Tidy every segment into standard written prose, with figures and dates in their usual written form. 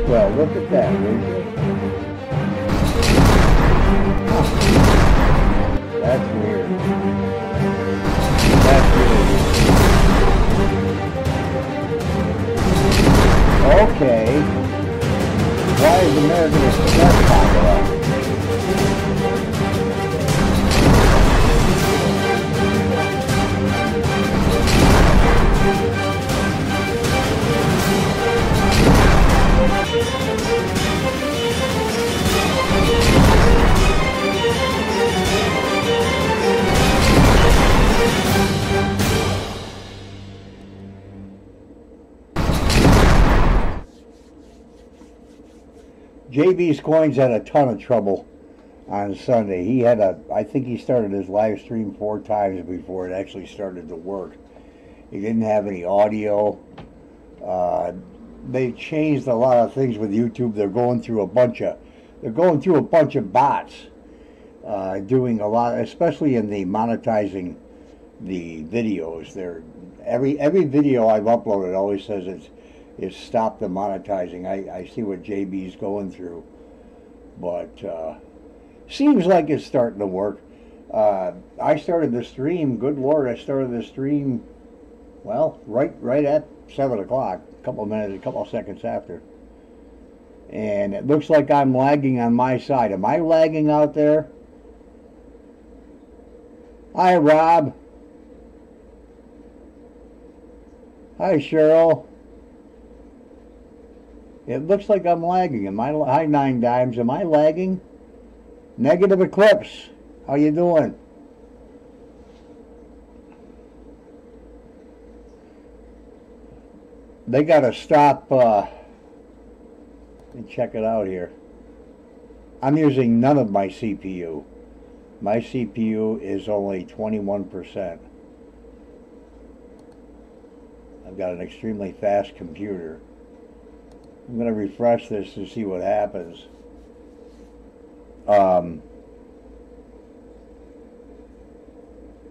Well, look at that, would you? That's weird. That's really weird. Okay. Why is American Express popping up? JB's Coins had a ton of trouble on Sunday. He had I think he started his live stream 4 times before it actually started to work. He didn't have any audio. They changed a lot of things with YouTube. They're going through a bunch of bots, doing a lot, especially in the monetizing the videos. Every video I've uploaded always says it's stop the monetizing. I see what JB's going through, but seems like it's starting to work. I started the stream. Good Lord, I started the stream. Well, right at 7 o'clock. A couple of seconds after, and it looks like I'm lagging on my side. Am I lagging out there? Hi, Rob. Hi, Cheryl. It looks like I'm lagging. Hi, 9 Dimes. Am I lagging? Negative Eclipse. How you doing? They got to stop. Let me check it out here. I'm using none of my CPU. My CPU is only 21%. I've got an extremely fast computer. I'm going to refresh this to see what happens.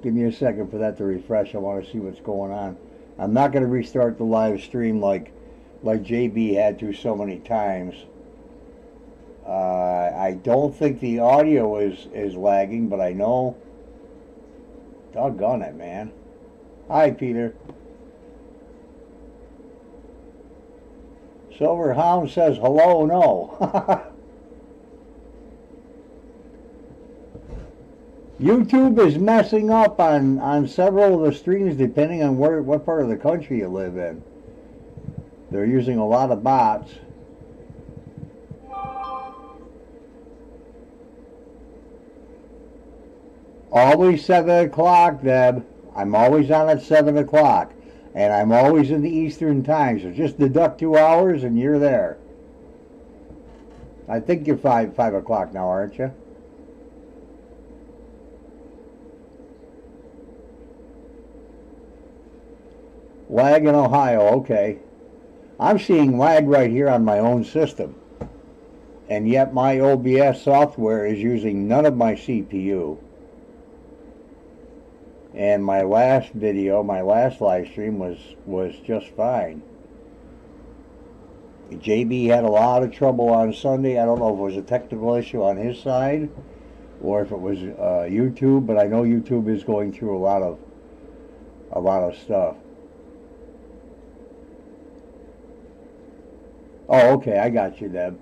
Give me a second for that to refresh. I want to see what's going on. I'm not going to restart the live stream like JB had to so many times. I don't think the audio is lagging, but I know. Doggone it, man. Hi, Peter. SilverHound says hello, no. YouTube is messing up on several of the streams depending on what part of the country you live in. They're using a lot of bots. Always 7 o'clock, Deb. I'm always on at 7 o'clock. And I'm always in the Eastern time, so just deduct 2 hours and you're there. I think you're 5 o'clock now, aren't you? Lag in Ohio, okay. I'm seeing lag right here on my own system. And yet my OBS software is using none of my CPU. And my last video, my last live stream was just fine. JB had a lot of trouble on Sunday. I don't know if it was a technical issue on his side or if it was YouTube, but I know YouTube is going through a lot of stuff. Oh, okay, I got you, Deb.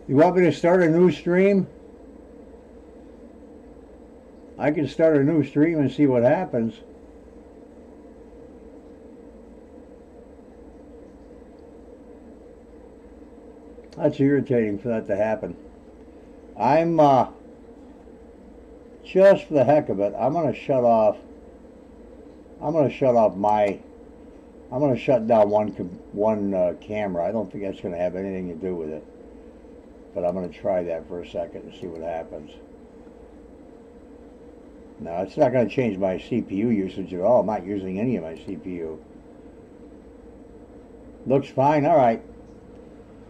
You want me to start a new stream? I can start a new stream and see what happens. That's irritating for that to happen. I'm just for the heck of it, I'm going to shut down one camera. I don't think that's going to have anything to do with it. But I'm going to try that for a second and see what happens. No, it's not going to change my CPU usage at all. I'm not using any of my CPU. Looks fine. All right.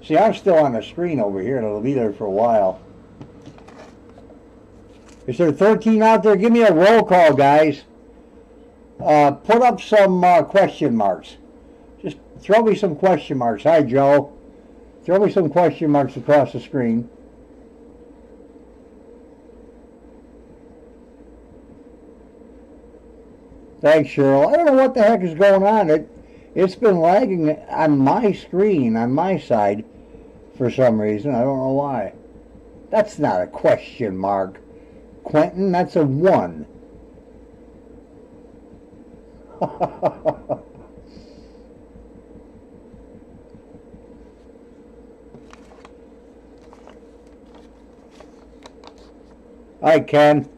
See, I'm still on the screen over here, and it'll be there for a while. Is there 13 out there? Give me a roll call, guys. Put up some question marks. Just throw me some question marks. Hi, Joe. Throw me some question marks across the screen. Thanks, Cheryl. I don't know what the heck is going on. It's been lagging on my screen, on my side, for some reason. I don't know why. That's not a question mark, Quentin. That's a 1. Hi, Ken.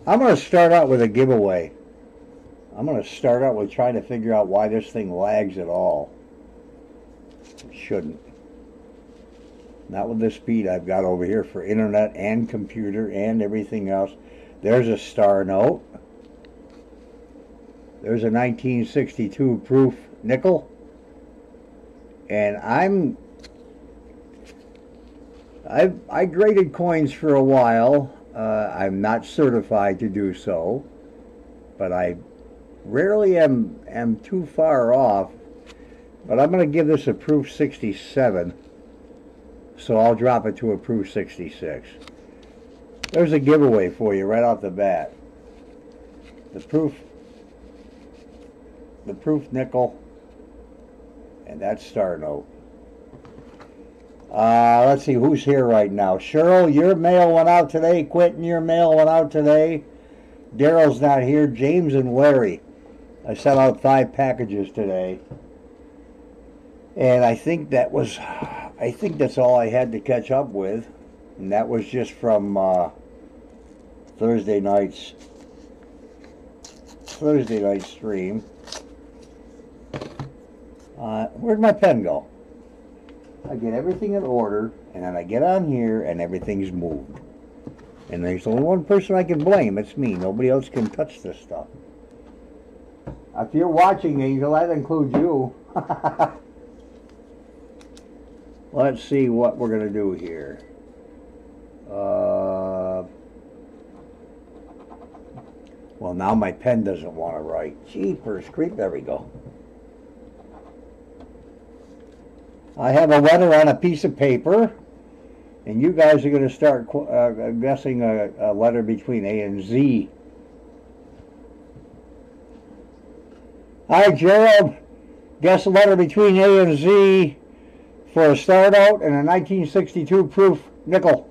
I'm going to start out with a giveaway. I'm going to start out with trying to figure out why this thing lags at all. It shouldn't. Not with the speed I've got over here for internet and computer and everything else. There's a star note. There's a 1962 proof nickel. And I graded coins for a while. I'm not certified to do so, but I rarely am too far off. But I'm going to give this a proof 67, so I'll drop it to a proof 66. There's a giveaway for you right off the bat. The proof nickel and that star note. Let's see who's here right now. Cheryl, your mail went out today. Quentin, your mail went out today. Daryl's not here. James and Larry. I sent out 5 packages today. And I think that's all I had to catch up with. And that was just from Thursday night's stream. Where'd my pen go? I get everything in order, and then I get on here, and everything's moved. And there's only one person I can blame. It's me. Nobody else can touch this stuff. If you're watching, Angel, that includes you. Let's see what we're going to do here. Well, now my pen doesn't want to write. Jeepers creep. There we go. I have a letter on a piece of paper, and you guys are going to start guessing a letter between A and Z. Hi, Gerald. Guess a letter between A and Z for a start out and a 1962 proof nickel.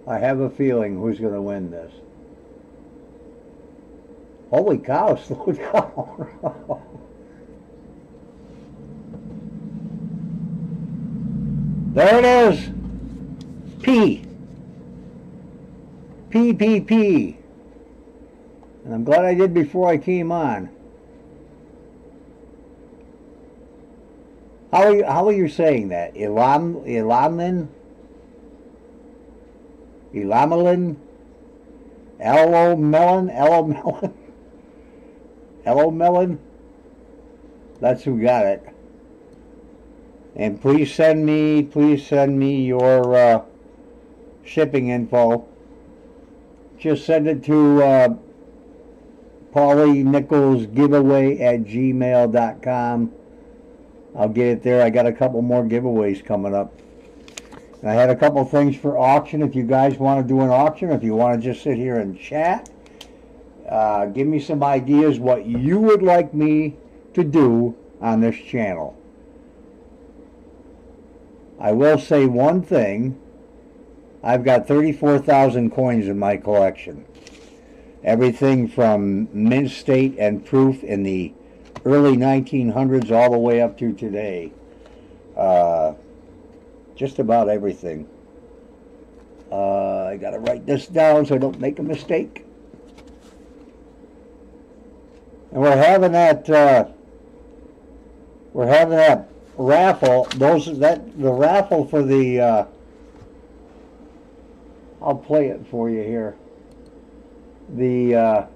I have a feeling who's going to win this. Holy cow, slow down. There it is. P. P. And I'm glad I did before I came on. How are you saying that? Elamelin? Melon? That's who got it. And please send me your shipping info. Just send it to PaulieNickels giveaway at gmail.com. I'll get it there. I got a couple more giveaways coming up. And I had a couple things for auction. If you guys want to do an auction, if you want to just sit here and chat, give me some ideas what you would like me to do on this channel. I will say one thing. I've got 34,000 coins in my collection. Everything from mint state and proof in the early 1900s all the way up to today. Just about everything. I gotta write this down so I don't make a mistake. And we're having that raffle. The raffle for the I'll play it for you here. The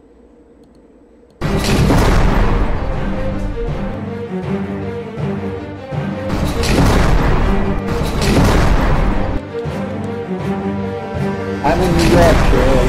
I'm in New York, Shirley.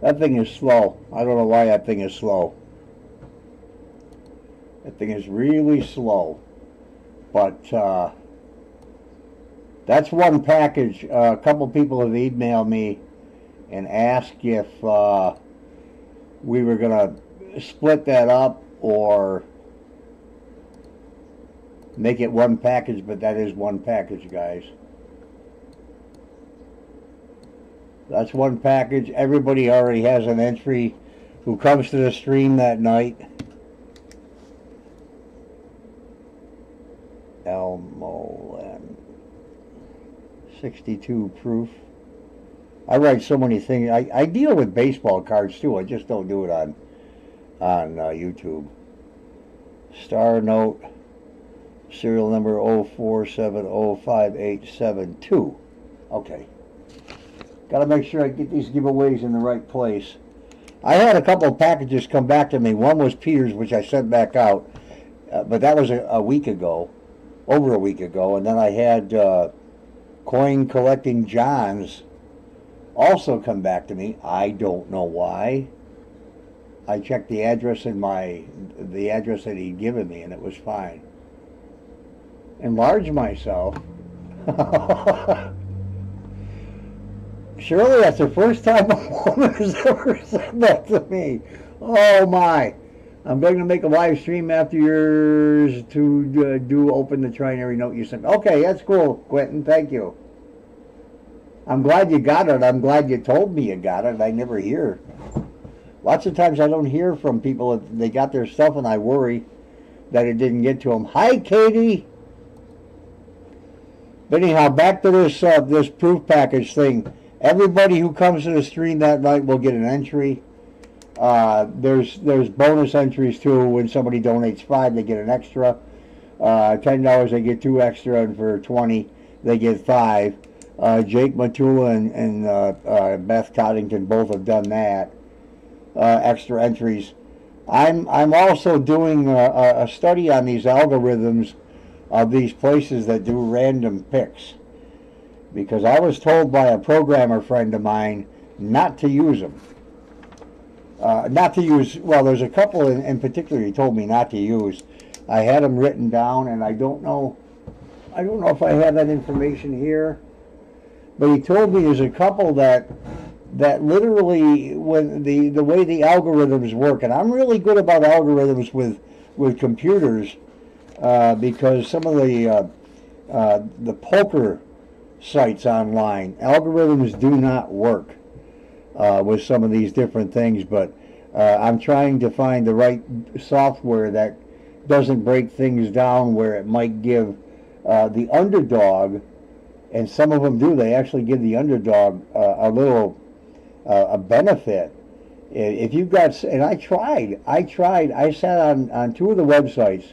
That thing is slow. I don't know why that thing is slow. That thing is really slow. But that's one package. A couple people have emailed me and asked if we were going to split that up or make it one package, but that is one package, guys. That's one package. Everybody already has an entry who comes to the stream that night. Elmo and 62 proof. I write so many things. I deal with baseball cards too. I just don't do it on YouTube. Star note, serial number 047058872. Okay. Got to make sure I get these giveaways in the right place. I had a couple of packages come back to me. One was Peter's, which I sent back out, but that was a week ago, over a week ago. And then I had Coin Collecting John's also come back to me. I don't know why. I checked the address in the address that he'd given me, and it was fine. Enlarge myself. Surely that's the first time a woman has ever said that to me. Oh my. I'm going to make a live stream after yours to do open the trinary note you sent. Okay, that's cool, Quentin. Thank you. I'm glad you got it. I'm glad you told me you got it. I never hear. Lots of times I don't hear from people if they got their stuff and I worry that it didn't get to them. Hi, Katie. But anyhow, back to this proof package thing. Everybody who comes to the stream that night will get an entry. There's bonus entries too. When somebody donates $5, they get an extra. $10 they get 2 extra, and for $20 they get 5. Jake Matula and Beth Coddington both have done that. Extra entries. I'm also doing a study on these algorithms of these places that do random picks. Because I was told by a programmer friend of mine not to use them. Not to use, well, there's a couple in particular he told me not to use. I had them written down, and I don't know if I have that information here. But he told me there's a couple that literally, when the way the algorithms work, and I'm really good about algorithms with computers, because some of the poker sites online, algorithms do not work with some of these different things, but I'm trying to find the right software that doesn't break things down where it might give the underdog, and some of them do, they actually give the underdog a little benefit. If you've got, and I sat on 2 of the websites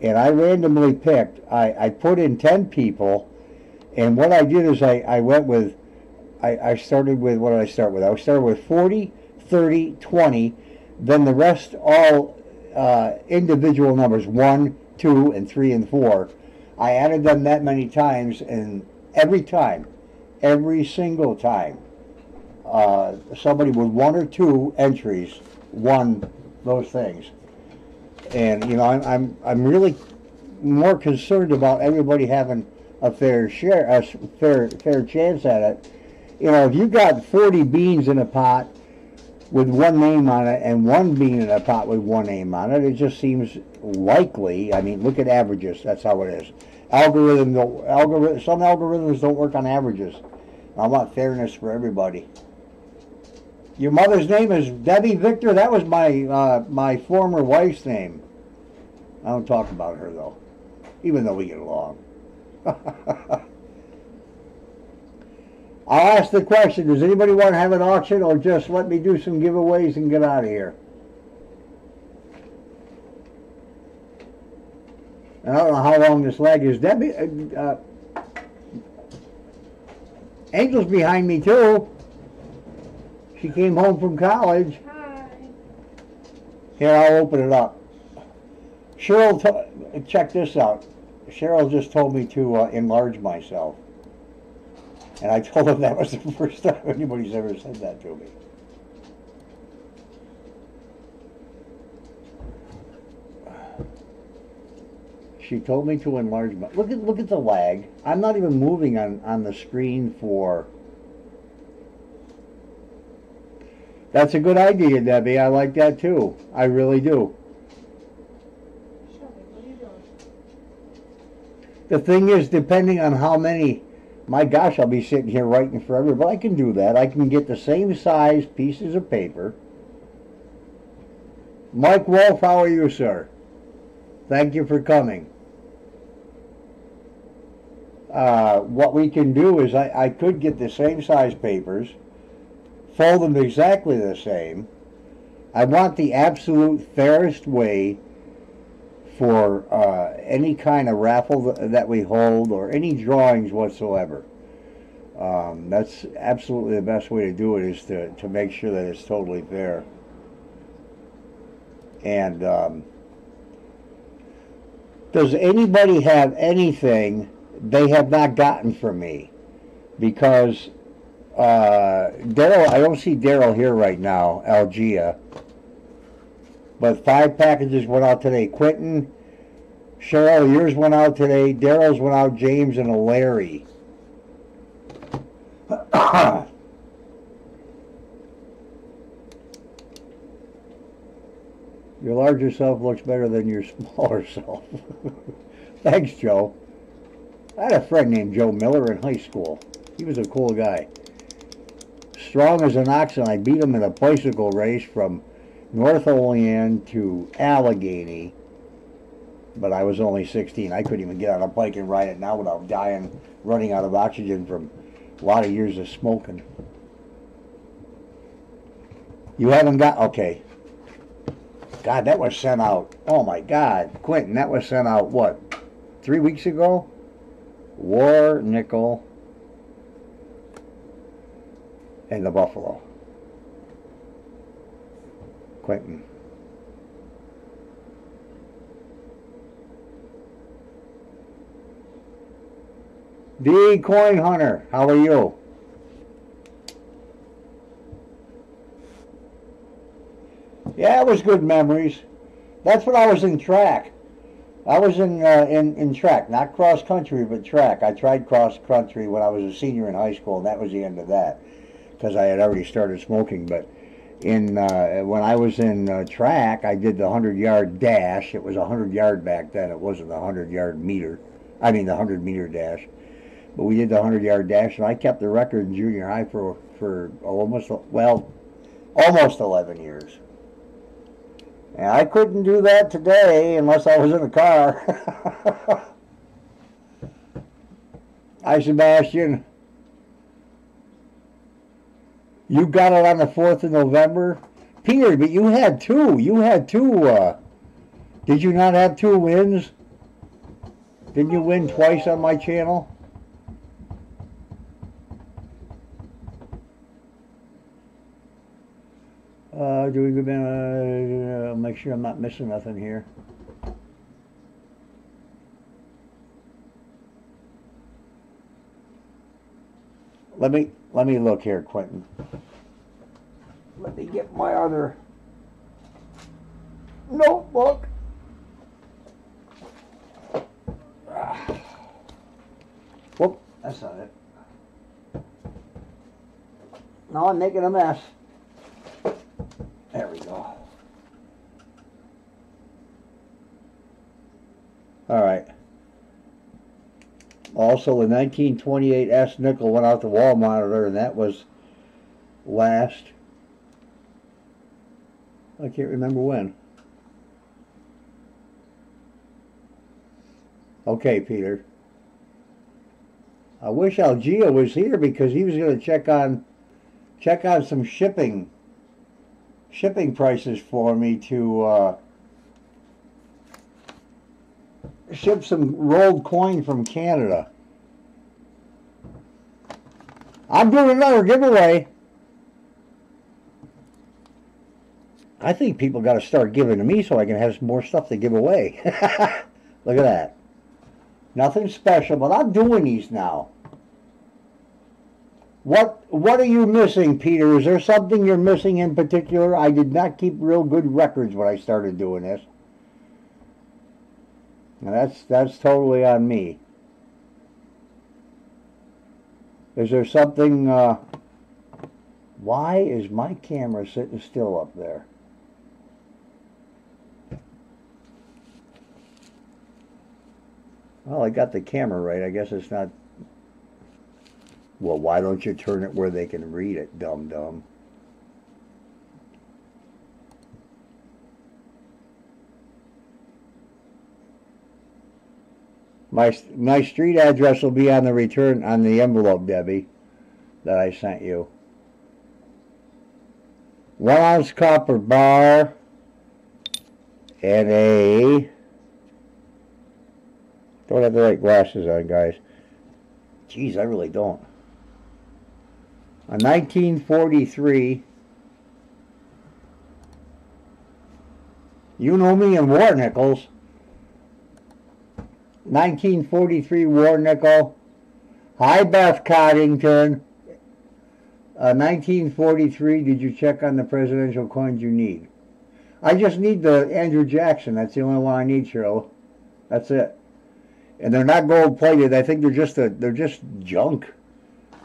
and I randomly picked, I put in 10 people. And what I did is I went with, I started with, what did I start with? I started with 40, 30, 20, then the rest all individual numbers, 1, 2, and 3, and 4. I added them that many times, and every single time, somebody with 1 or 2 entries won those things. And, you know, I'm really more concerned about everybody having a fair share, a fair chance at it. You know, if you got 40 beans in a pot, with one name on it and one being in a pot with one name on it, it just seems likely. I mean, look at averages. That's how it is. Some algorithms don't work on averages. I want fairness for everybody. Your mother's name is Debbie Victor? That was my former wife's name. I don't talk about her, though, even though we get along. I'll ask the question, does anybody want to have an auction, or just let me do some giveaways and get out of here? And I don't know how long this lag is. Debbie, Angel's behind me, too. She came home from college. Hi. Here, I'll open it up. Cheryl, check this out. Cheryl just told me to enlarge myself. And I told her that was the first time anybody's ever said that to me. She told me to enlarge my... Look at the lag. I'm not even moving on the screen for... That's a good idea, Debbie. I like that too. I really do. Shelby, what are you doing? The thing is, depending on how many... My gosh, I'll be sitting here writing forever, but I can do that. I can get the same size pieces of paper. Mike Wolf, how are you, sir? Thank you for coming. What we can do is I could get the same size papers, fold them exactly the same. I want the absolute fairest way for any kind of raffle that we hold, or any drawings whatsoever. That's absolutely the best way to do it, is to make sure that it's totally fair. And does anybody have anything they have not gotten from me? Because Daryl, I don't see Daryl here right now, Algia. But 5 packages went out today. Quentin, Cheryl, yours went out today. Daryl's went out. James and a Larry. Your larger self looks better than your smaller self. Thanks, Joe. I had a friend named Joe Miller in high school. He was a cool guy. Strong as an ox, and I beat him in a bicycle race from North Olean to Allegheny, but I was only 16. I couldn't even get on a bike and ride it now without dying, running out of oxygen from a lot of years of smoking. You haven't got... Okay. God, that was sent out. Oh, my God. Quentin, that was sent out, what, 3 weeks ago? War, Nickel, and the Buffalo. Quentin. The Coin Hunter, how are you? Yeah, it was good memories. That's when I was in track. I was in track, not cross country, but track. I tried cross country when I was a senior in high school, and that was the end of that, because I had already started smoking. But when I was in track, I did the 100-yard dash. It was 100-yard back then. It wasn't the 100-yard meter. I mean the 100-meter dash. But we did the 100-yard dash, and I kept the record in junior high for almost 11 years. And I couldn't do that today unless I was in a car. Hi, Sebastian. You got it on the 4th of November? Peter, but you had two. You had two. Did you not have 2 wins? Didn't you win twice on my channel? Doing good. Make sure I'm not missing nothing here. Let me look here, Quentin. Let me get my other notebook. Whoop, that's not it. Now I'm making a mess. Also, the 1928 S nickel went out the wall monitor, and that was last. I can't remember when. Okay, Peter. I wish Algea was here because he was going to check on some shipping prices for me to ship some rolled coin from Canada. I'm doing another giveaway. I think people got to start giving to me so I can have some more stuff to give away. Look at that. Nothing special, but I'm doing these now. What are you missing, Peter? Is there something you're missing in particular? I did not keep real good records when I started doing this. Now that's totally on me. Is there something... why is my camera sitting still up there? Well, I got the camera right. I guess it's not... Well, why don't you turn it where they can read it, dum-dum? My street address will be on the return, on the envelope, Debbie, that I sent you. 1 ounce copper bar and a... Don't have the right glasses on, guys. Jeez, I really don't. A 1943. You know me in war nickels. 1943 war nickel. Hi, Beth Coddington. 1943. Did you check on the presidential coins you need? I just need the Andrew Jackson. That's the only one I need, Cheryl. That's it. And they're not gold plated. I think they're just junk.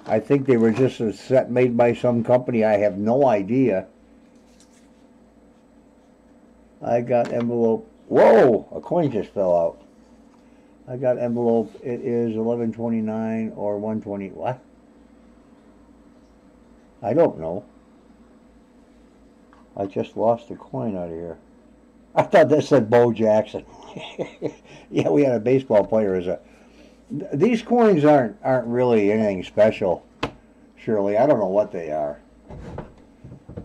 I think they were just a set made by some company. I have no idea. I got envelope. Whoa! A coin just fell out. I got envelope. It is 1129 or 120. What? I don't know. I just lost a coin out of here. I thought that said Bo Jackson. Yeah, we had a baseball player as a... These coins aren't really anything special, Shirley. I don't know what they are.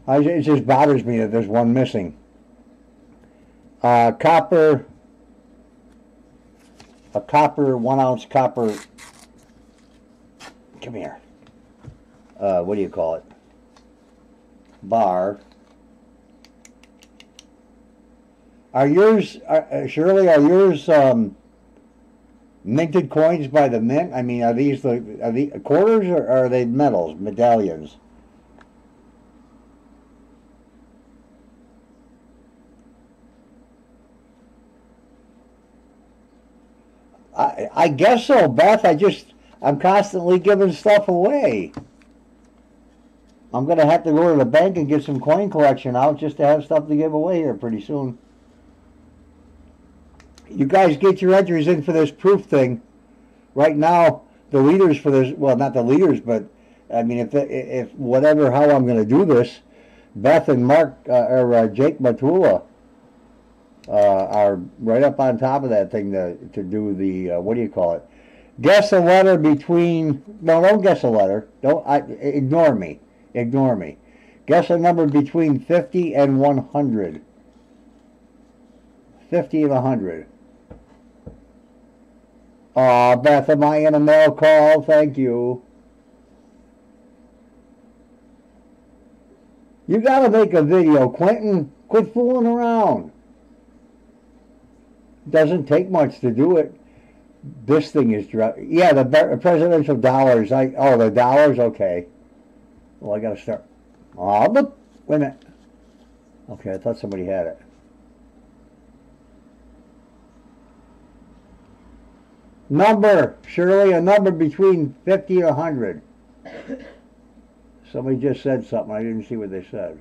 It just bothers me that there's one missing. Copper... A copper, 1 ounce copper... Come here. What do you call it? Bar. Are yours, Shirley, are yours minted coins by the mint? I mean, are these quarters or are they medals, medallions? I guess so, Beth. I'm constantly giving stuff away. I'm going to have to go to the bank and get some coin collection out just to have stuff to give away here pretty soon. You guys get your entries in for this proof thing. Right now, the leaders for this, well, not the leaders, but I mean, if whatever, how I'm going to do this, Beth and Mark, or Jake Matula, are right up on top of that thing to do the, what do you call it? Guess a letter between, no, don't guess a letter. Ignore me. Ignore me. Guess a number between 50 and 100. 50 and 100. Aw, Beth, am I in a mail call? Thank you. You gotta make a video, Quentin. Quit fooling around. Doesn't take much to do it. This thing is... Yeah, the presidential dollars. Oh, the dollars? Okay. Well, I gotta start... Oh, look. Wait a minute. Okay, I thought somebody had it. Number, Shirley, a number between 50 and 100. Somebody just said something. I didn't see what they said.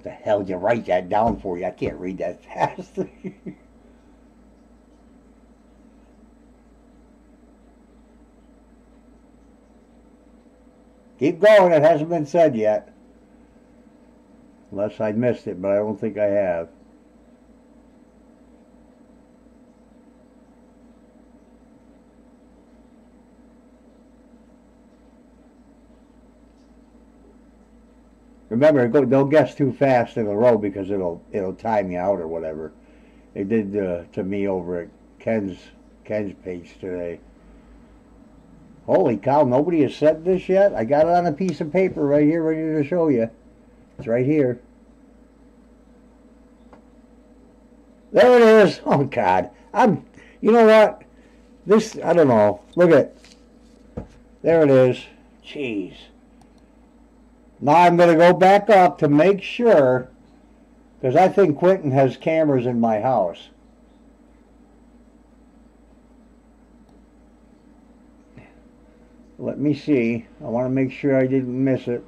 What the hell did you write that down for you? I can't read that fast. Keep going. It hasn't been said yet. Unless I missed it, but I don't think I have. Remember, don't guess too fast in a row because it'll time you out or whatever. It did to me over at Ken's page today. Holy cow, nobody has said this yet? I got it on a piece of paper right here ready to show you. It's right here. There it is. Oh, God. You know what? This, I don't know. Look at it. There it is. Jeez. Now I'm going to go back up to make sure, because I think Quentin has cameras in my house. Let me see. I want to make sure I didn't miss it.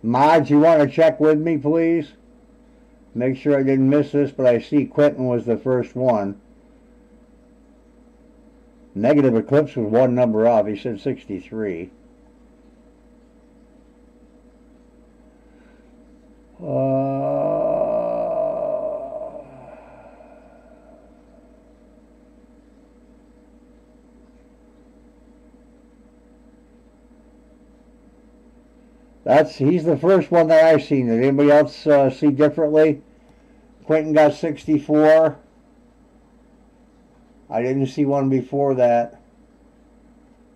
Mods, you want to check with me, please? Make sure I didn't miss this, but I see Quentin was the first one. Negative Eclipse was one number off. He said 63. He's the first one that I've seen. Did anybody else see differently? Quentin got 64. I didn't see one before that.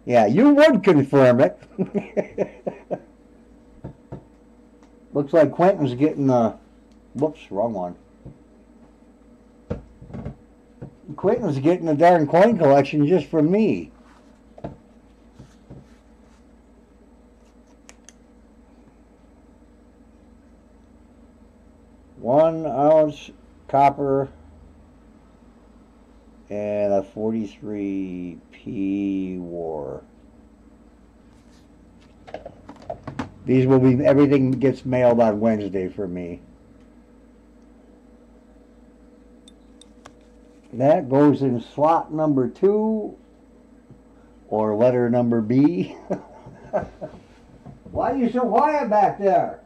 Yeah, you would confirm it. Looks like Quentin's getting the... Whoops, wrong one. Quentin's getting the darn coin collection just from me. One ounce copper and a 43p war. These will be, everything gets mailed on Wednesday for me. That goes in slot number 2 or letter number B. Why are you so quiet back there?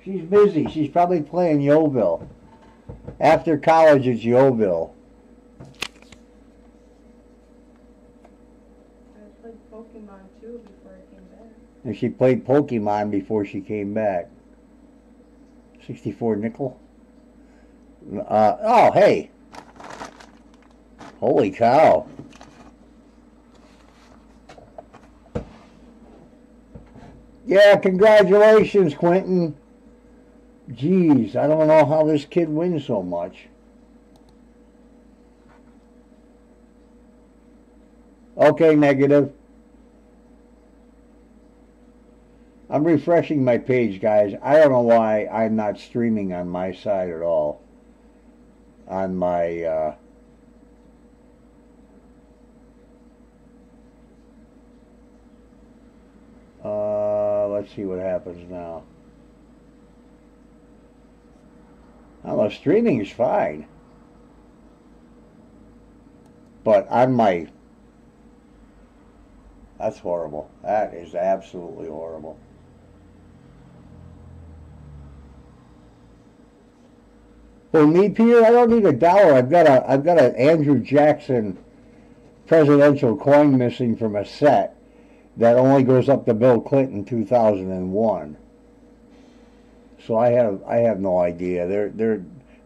She's busy. She's probably playing Yeovil. After college, it's Yeovil. I played Pokemon too before I came back. And she played Pokemon before she came back. 64 nickel. Oh, hey. Holy cow. Yeah, congratulations, Quentin. Jeez, I don't know how this kid wins so much. Okay, negative. I'm refreshing my page, guys. I don't know why I'm not streaming on my side at all. On my... let's see what happens now. Well, streaming is fine. But on my... That's horrible. That is absolutely horrible. For me, Peter, I don't need $1. I've got an Andrew Jackson presidential coin missing from a set that only goes up to Bill Clinton 2001. So I have no idea.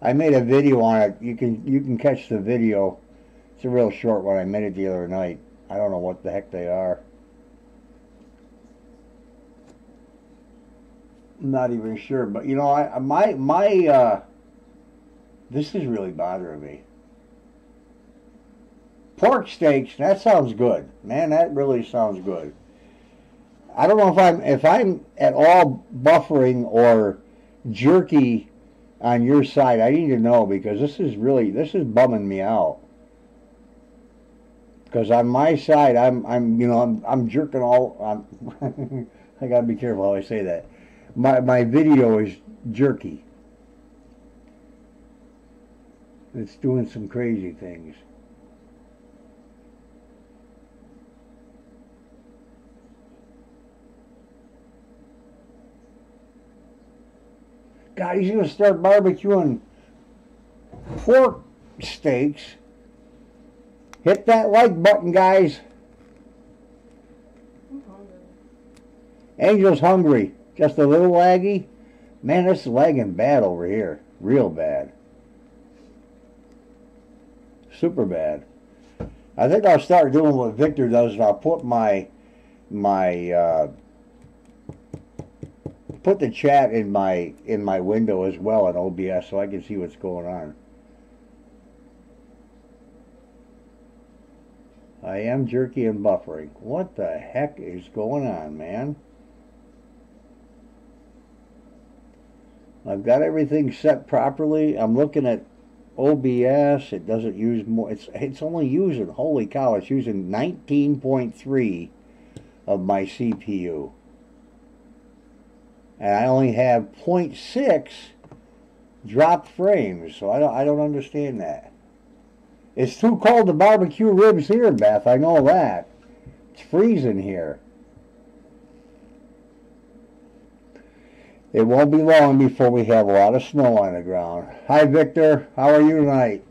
I made a video on it. You can catch the video. It's a real short one. I made it the other night. I don't know what the heck they are. I'm not even sure. But you know, this is really bothering me. Pork steaks, that sounds good. Man, that really sounds good. I don't know if I'm at all buffering or jerky on your side. I need to know because this is bumming me out. Because on my side, I'm jerking all. I gotta be careful how I say that. My video is jerky. It's doing some crazy things. God, he's gonna start barbecuing pork steaks. Hit that like button, guys. I'm hungry. Angel's hungry. Just a little laggy. Man, this is lagging bad over here. Real bad. Super bad. I think I'll start doing what Victor does, and I'll put put the chat in my window as well in OBS so I can see what's going on. I am jerky and buffering. What the heck is going on, man? I've got everything set properly. I'm looking at OBS. It doesn't use more. It's only using, holy cow, it's using 19.3 of my CPU. And I only have 0.6 dropped frames, so I don't understand that. It's too cold to barbecue ribs here, Beth. I know that. It's freezing here. It won't be long before we have a lot of snow on the ground. Hi, Victor. How are you tonight?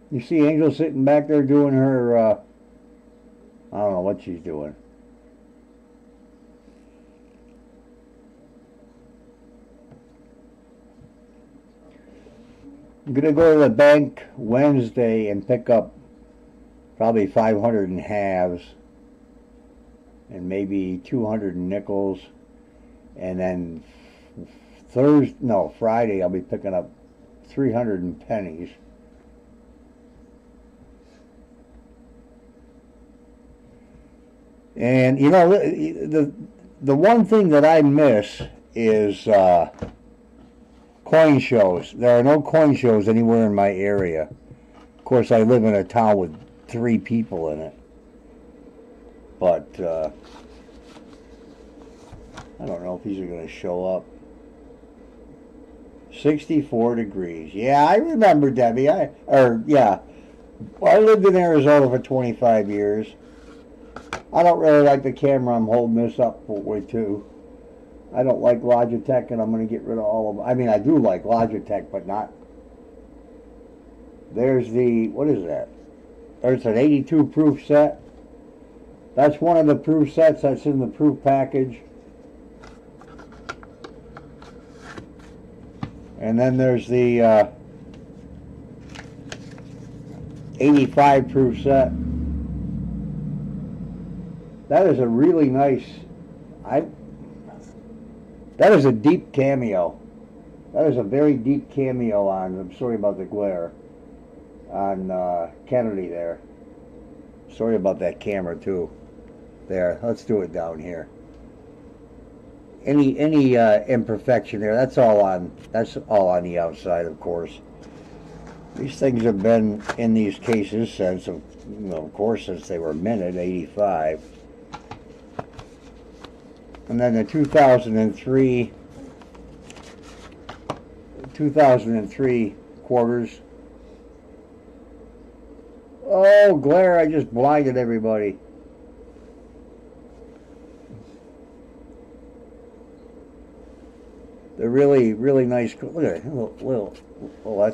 You see Angel sitting back there doing her, I don't know what she's doing. I'm going to go to the bank Wednesday and pick up probably 500 in halves and maybe 200 in nickels. And then Friday I'll be picking up 300 in pennies. And you know, the one thing that I miss is coin shows. There are no coin shows anywhere in my area. Of course, I live in a town with 3 people in it. But I don't know if these are going to show up. 64 degrees. Yeah, I remember, Debbie. I lived in Arizona for 25 years. I don't really like the camera I'm holding this up with, too. I don't like Logitech, and I'm going to get rid of all of them. I mean, I do like Logitech, but not. There's the, what is that? There's an 82 proof set. That's one of the proof sets that's in the proof package. And then there's the 85 proof set. That is a really nice, that is a deep cameo. That is a very deep cameo on, I'm sorry about the glare, on Kennedy there. Sorry about that camera too. There, let's do it down here. Any imperfection there, that's all on the outside, of course. These things have been in these cases since, of course, since they were minted, 85. And then the 2003 quarters. Oh, glare, I just blinded everybody. They're really, really nice. Look at it. Little, oh,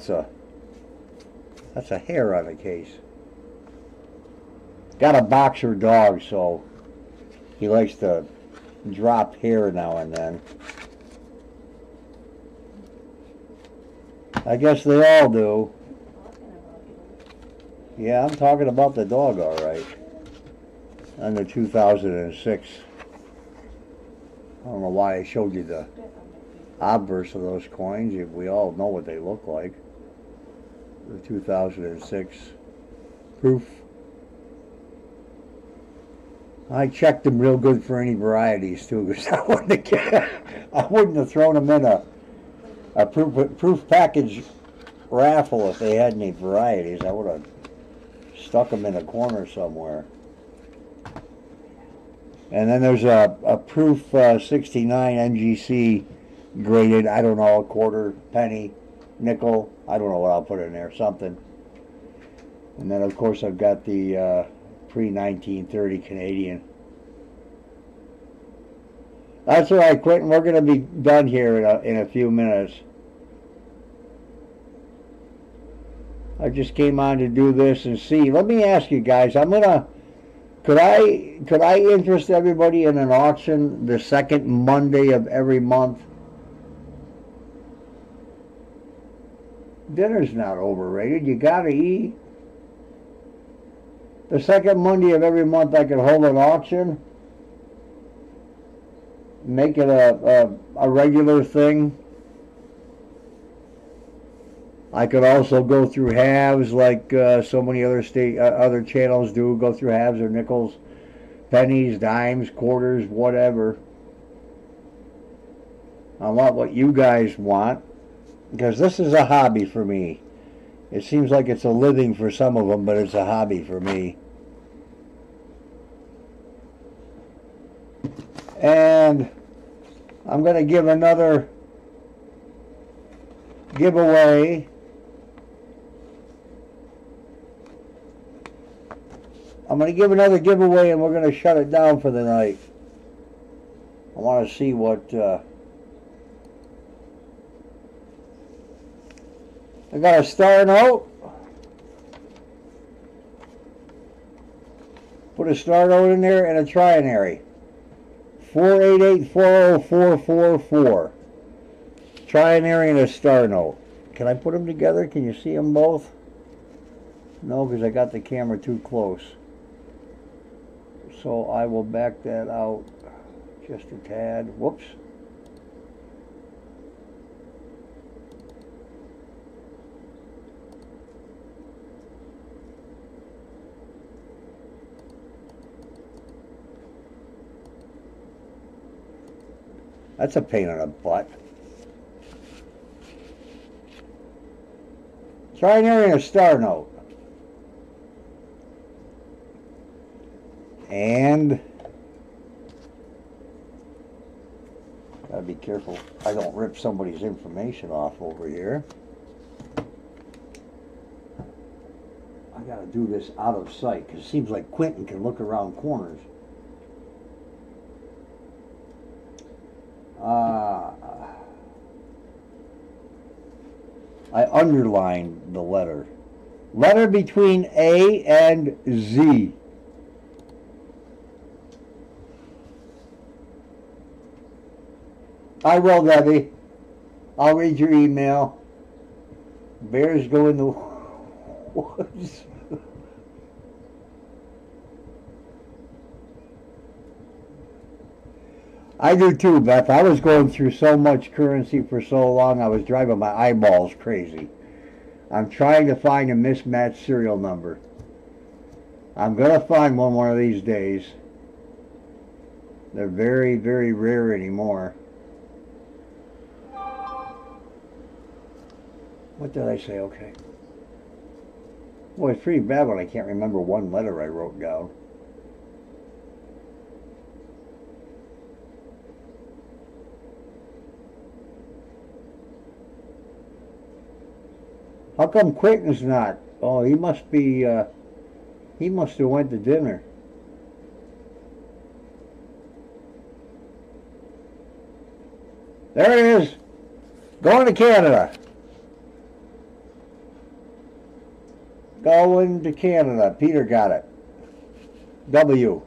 that's a hair on the case. Got a boxer dog, so he likes to drop hair now and then. I guess they all do. Yeah, I'm talking about the dog, all right. On the 2006. I don't know why I showed you the obverse of those coins. We all know what they look like. The 2006 proof. I checked them real good for any varieties too, because I wouldn't have thrown them in a proof package raffle if they had any varieties. I would have stuck them in a corner somewhere. And then there's a proof 69 MGC graded, I don't know, a quarter, penny, nickel, I don't know what I'll put in there, something. And then of course I've got the pre-1930 Canadian. That's all right, Quentin. We're going to be done here in a few minutes. I just came on to do this and see. Let me ask you guys. Could I interest everybody in an auction the second Monday of every month? Dinner's not overrated. You gotta eat. The second Monday of every month I could hold an auction. Make it a regular thing. I could also go through halves like so many other channels do. Go through halves or nickels, pennies, dimes, quarters, whatever. I want what you guys want, because this is a hobby for me. It seems like it's a living for some of them, but it's a hobby for me. And I'm going to give another giveaway. I'm going to give another giveaway and we're going to shut it down for the night. I want to see what... I got a star note. Put a star note in there and a trinary. 488-40444. Trinary and a star note. Can I put them together? Can you see them both? No, because I got the camera too close. So I will back that out just a tad. Whoops. That's a pain in the butt. Trinary and a star note. And gotta be careful I don't rip somebody's information off over here. I gotta do this out of sight because it seems like Quentin can look around corners. I underlined the letter. Letter between A and Z. I will, Debbie. I'll read your email. Bears go in the woods. I do too, Beth. I was going through so much currency for so long, I was driving my eyeballs crazy. I'm trying to find a mismatched serial number. I'm going to find one of these days. They're very, very rare anymore. What did I say? Okay. Boy, it's pretty bad when I can't remember one letter I wrote down. How come Quentin's not? Oh, he must be, he must have went to dinner. There it is. Going to Canada. Going to Canada. Peter got it. W.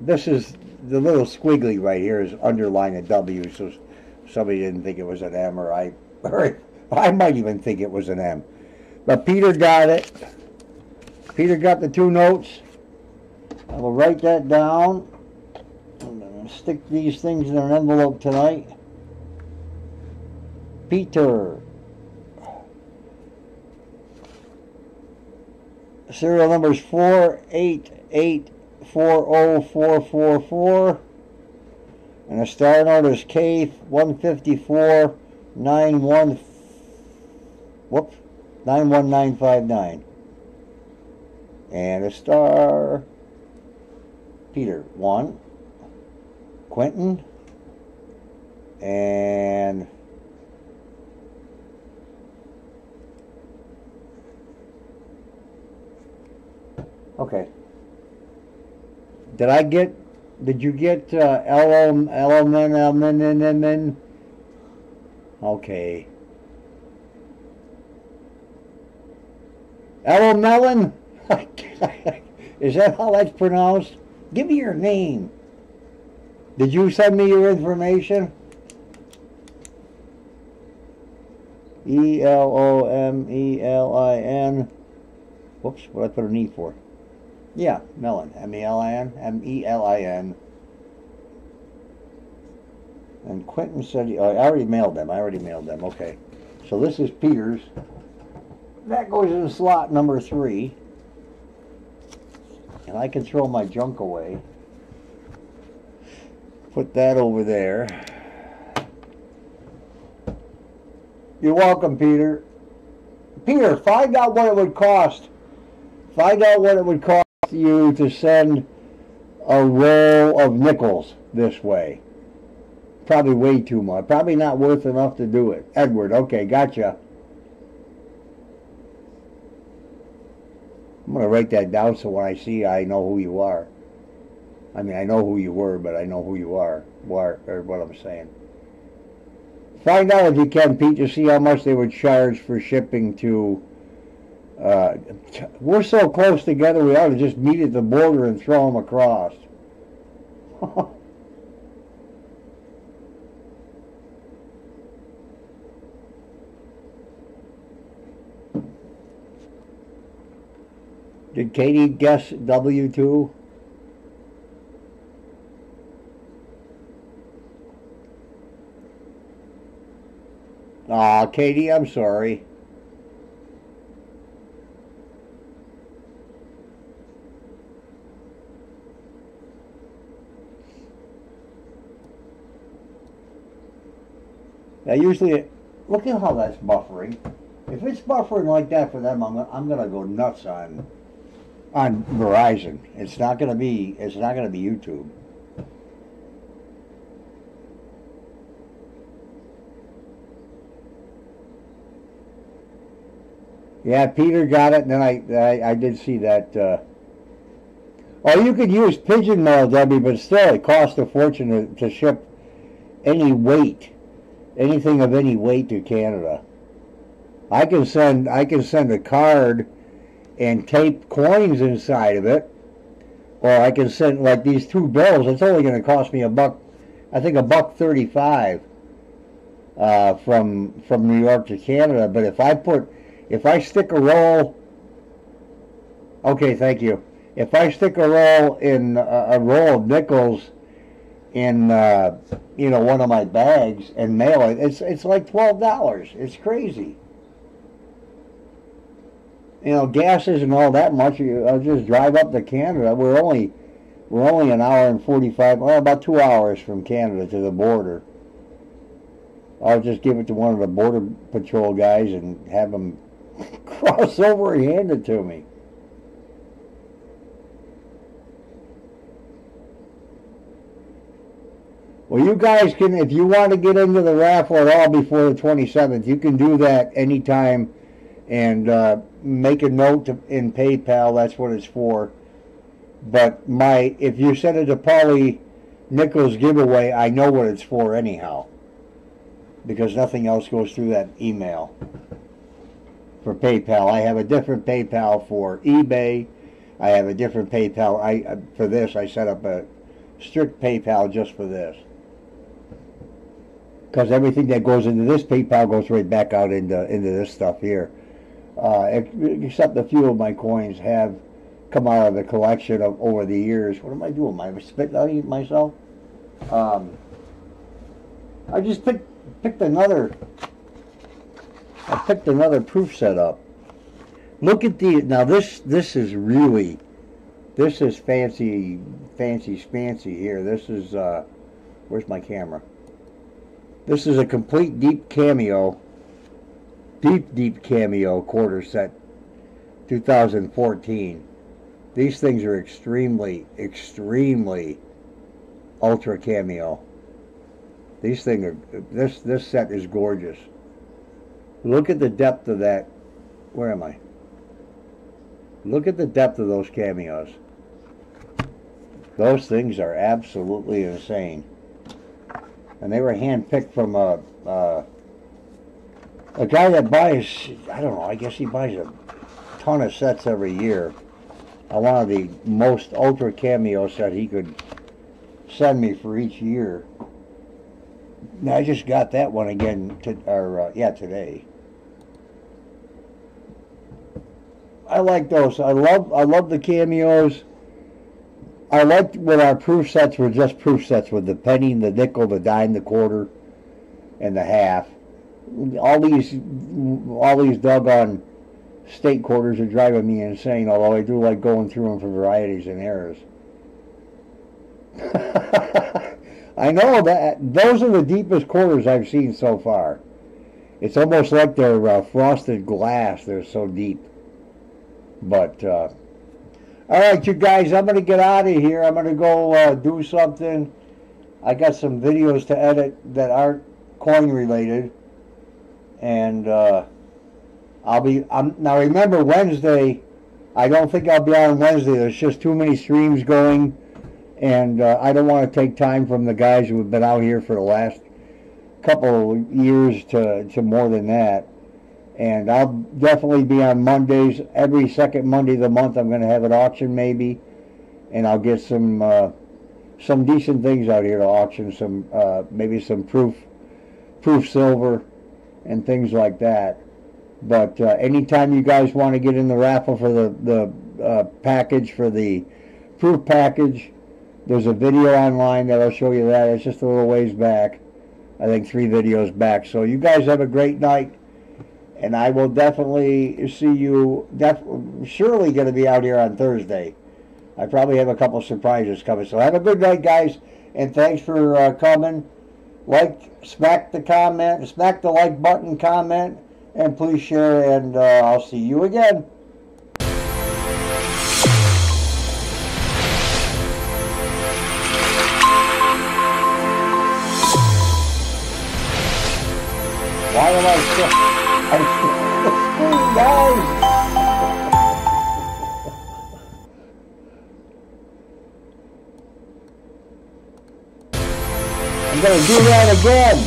This is the little squiggly right here is underlined a W, so somebody didn't think it was an M, or I might even think it was an M. But Peter got it. Peter got the two notes. I will write that down. I'm going to stick these things in an envelope tonight. Peter. Serial number is 488404444. And the star note is K15491. Whoops. 91959. And a star. Peter 1. Quentin. And okay. Did you get Elmen? Okay. Melon? Is that how that's pronounced? Give me your name. Did you send me your information? Elomelin. Whoops, what did I put an E for? Yeah, Melon. Melin. Melin. And Quentin said, oh, I already mailed them. Okay. So this is Peter's. That goes in slot number 3. And I can throw my junk away. Put that over there. You're welcome, Peter. Peter, find out what it would cost. Find out what it would cost you to send a roll of nickels this way. Probably way too much. Probably not worth enough to do it. Edward, okay, gotcha. I'm going to write that down so when I see you, I know who you are. I mean, I know who you were, but I know who you are, or what I'm saying. Find out if you can, Pete, to see how much they would charge for shipping to... we're so close together, we ought to just meet at the border and throw them across. Did Katie guess W2? Aw, Katie, I'm sorry. Now usually, look at how that's buffering. If it's buffering like that for them, I'm gonna go nuts on Verizon. It's not gonna be YouTube. Yeah, Peter got it, and then I did see that. Oh, you could use pigeon mail, Debbie, but still, it costs a fortune to ship any weight, anything of any weight to Canada. I can send a card and tape coins inside of it, or I can send like these 2 bills. It's only going to cost me $1. I think $1.35 from New York to Canada. But if I stick a roll, okay, thank you. If I stick a roll in a roll of nickels in one of my bags and mail it, it's like $12. It's crazy. Gas isn't all that much. I'll just drive up to Canada. We're only an hour and 45, well, about 2 hours from Canada to the border. I'll just give it to one of the border patrol guys and have them cross over and hand it to me. Well, you guys can, if you want to get into the raffle at all before the 27th, you can do that anytime and make a note in PayPal. That's what it's for. But if you send it to PaulieNickels giveaway, I know what it's for anyhow, because nothing else goes through that email for PayPal. I have a different PayPal for eBay. I have a different PayPal. For this, I set up a strict PayPal just for this, because everything that goes into this PayPal goes right back out into this stuff here. Except a few of my coins have come out of the collection over the years. What am I doing? Am I spitting on myself? I just picked another proof set up. Look at the now. This is really, this is fancy spancy here. This is where's my camera? This is a complete deep cameo quarter set, 2014. These things are extremely ultra cameo. These things are, this set is gorgeous. Look at the depth of that. Where am I? Look at the depth of those cameos. Those things are absolutely insane. And they were hand-picked from a guy that buys, I don't know, I guess he buys a ton of sets every year. One of the most ultra cameo set he could send me for each year. Now, I just got that one again today. I like those. I love the cameos. I liked when our proof sets were just proof sets with the penny, the nickel, the dime, the quarter, and the half. All these doggone state quarters are driving me insane, although I do like going through them for varieties and errors. I know that those are the deepest quarters I've seen so far. It's almost like they're frosted glass. They're so deep. But all right, you guys, I'm going to get out of here. I'm going to go do something. I got some videos to edit that aren't coin related. And now remember, Wednesday, I don't think I'll be on Wednesday. There's just too many streams going. And I don't want to take time from the guys who have been out here for the last couple of years to more than that. And I'll definitely be on Mondays. Every second Monday of the month, I'm going to have an auction maybe. And I'll get some decent things out here to auction. Maybe some proof silver and things like that. But anytime you guys want to get in the raffle for the package, for the proof package, there's a video online that'll show you that. It's just a little ways back. I think 3 videos back. So you guys have a great night. And I will definitely see you, surely going to be out here on Thursday. I probably have a couple surprises coming. So have a good night, guys. And thanks for coming. Smack the like button, comment, and please share. And I'll see you again. Why am I still... I'm going to do that again.